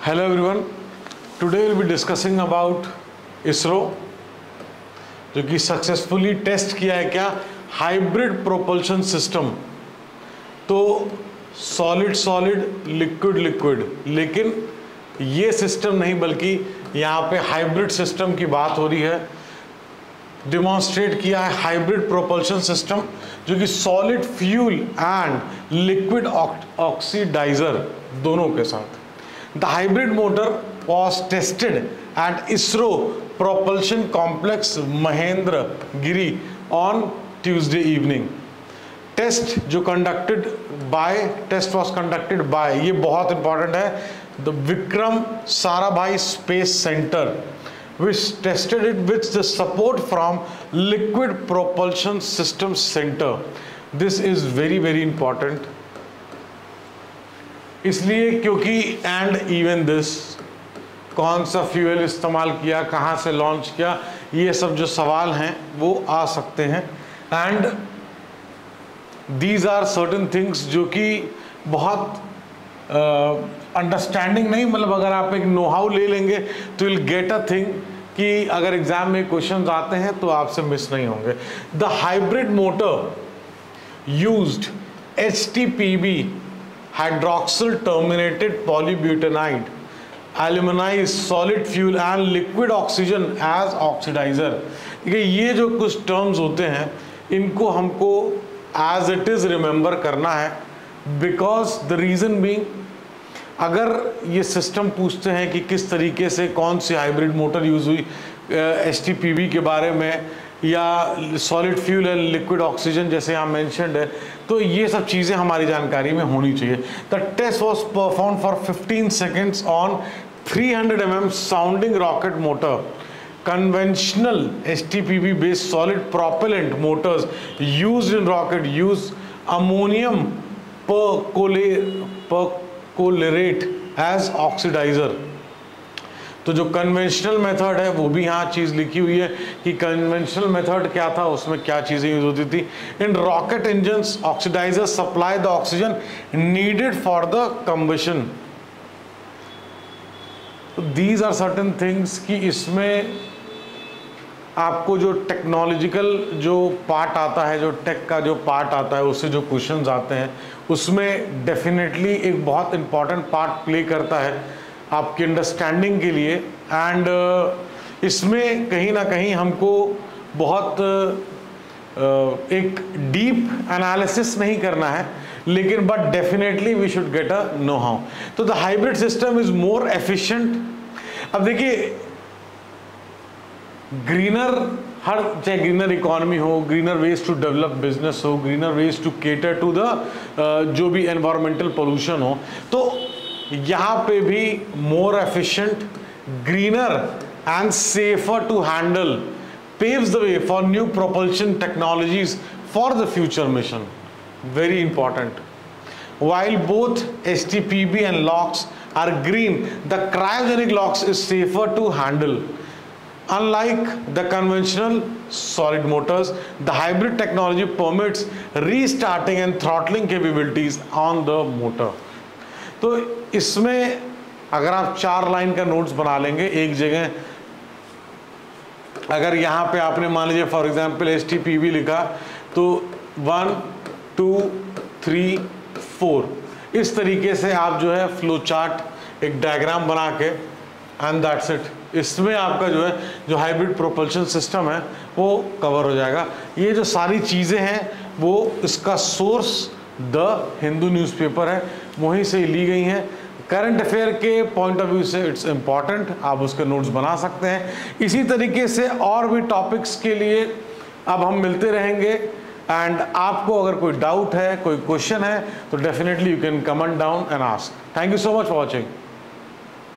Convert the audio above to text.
Hello everyone. Today we'll be discussing about ISRO जो कि successfully test किया है क्या हाइब्रिड प्रोपल्शन सिस्टम। तो सॉलिड सॉलिड लिक्विड लिक्विड, लेकिन ये सिस्टम नहीं बल्कि यहाँ पे हाइब्रिड सिस्टम की बात हो रही है। डिमॉन्स्ट्रेट किया है हाइब्रिड प्रोपल्शन सिस्टम जो कि solid fuel and liquid oxidiser दोनों के साथ। The hybrid motor was tested at ISRO propulsion complex Mahendragiri on Tuesday evening. Test was conducted by, ये बहुत इंपॉर्टेंट है, the Vikram Sarabhai space centre which tested it with the support from liquid propulsion system center. This is very very important, इसलिए क्योंकि and even this, कौन सा fuel इस्तेमाल किया, कहाँ से लॉन्च किया, ये सब जो सवाल हैं वो आ सकते हैं। And these are certain things जो कि बहुत अंडरस्टैंडिंग नहीं, मतलब अगर आप एक नो हाउ ले लेंगे तो विल गेट अ थिंग कि अगर एग्जाम में क्वेश्चंस आते हैं तो आपसे मिस नहीं होंगे। The hybrid motor used HTPB hydroxyl terminated polybutadiene aluminised solid fuel and liquid oxygen as oxidiser. देखिए ये जो कुछ टर्म्स होते हैं इनको हमको एज इट इज रिमेंबर करना है, बिकॉज द रीजन बीइंग अगर ये सिस्टम पूछते हैं कि किस तरीके से कौन सी हाइब्रिड मोटर यूज़ हुई HTPB के बारे में या solid fuel and liquid oxygen जैसे यहाँ मेंशन्ड है, तो ये सब चीज़ें हमारी जानकारी में होनी चाहिए। The test was perform for 15 seconds on 300 mm sounding rocket motor. Conventional HTPB based solid propellant motors used in rocket use ammonium perchlorate as oxidizer। तो जो कन्वेंशनल मेथड है वो भी यहाँ चीज़ लिखी हुई है कि कन्वेंशनल मेथड क्या था, उसमें क्या चीज़ें यूज होती थी। In rocket engines oxidizer supply the oxygen needed for the combustion. तो दीज आर सर्टेन थिंग्स कि इसमें आपको जो टेक्नोलॉजिकल जो पार्ट आता है, जो टेक का जो पार्ट आता है, उससे जो क्वेश्चंस आते हैं उसमें डेफिनेटली एक बहुत इंपॉर्टेंट पार्ट प्ले करता है आपकी अंडरस्टैंडिंग के लिए। एंड इसमें कहीं ना कहीं हमको बहुत एक डीप एनालिसिस नहीं करना है, लेकिन but definitely we should get a know how. तो the hybrid system is more efficient. अब देखिए ग्रीनर, हर चाहे ग्रीनर इकोनॉमी हो, greener ways to develop business हो, greener ways to cater to the जो भी एनवायरमेंटल पोल्यूशन हो, तो यहाँ पे भी more efficient, greener and safer to handle paves the way for new propulsion technologies for the future mission. Very important. While both HTPB and LOX are green, the cryogenic LOX is safer to handle. Unlike the conventional solid motors, the hybrid technology permits restarting and throttling capabilities on the motor. तो इसमें अगर आप 4 line का notes बना लेंगे एक जगह, अगर यहाँ पे आपने मान लीजिए फॉर एग्जांपल HTPB लिखा तो 1 2 3 4 इस तरीके से आप जो है फ्लो चार्ट एक डायग्राम बना के एंड दैट्स इट, इसमें आपका जो है जो हाइब्रिड प्रोपल्शन सिस्टम है वो कवर हो जाएगा। ये जो सारी चीज़ें हैं वो इसका सोर्स द हिंदू न्यूज़पेपर है, वहीं से ली गई हैं। करंट अफेयर के पॉइंट ऑफ व्यू से इट्स इम्पॉर्टेंट, आप उसके नोट्स बना सकते हैं। इसी तरीके से और भी टॉपिक्स के लिए अब हम मिलते रहेंगे। एंड आपको अगर कोई डाउट है, कोई क्वेश्चन है, तो definitely you can comment down and ask. Thank you so much for watching.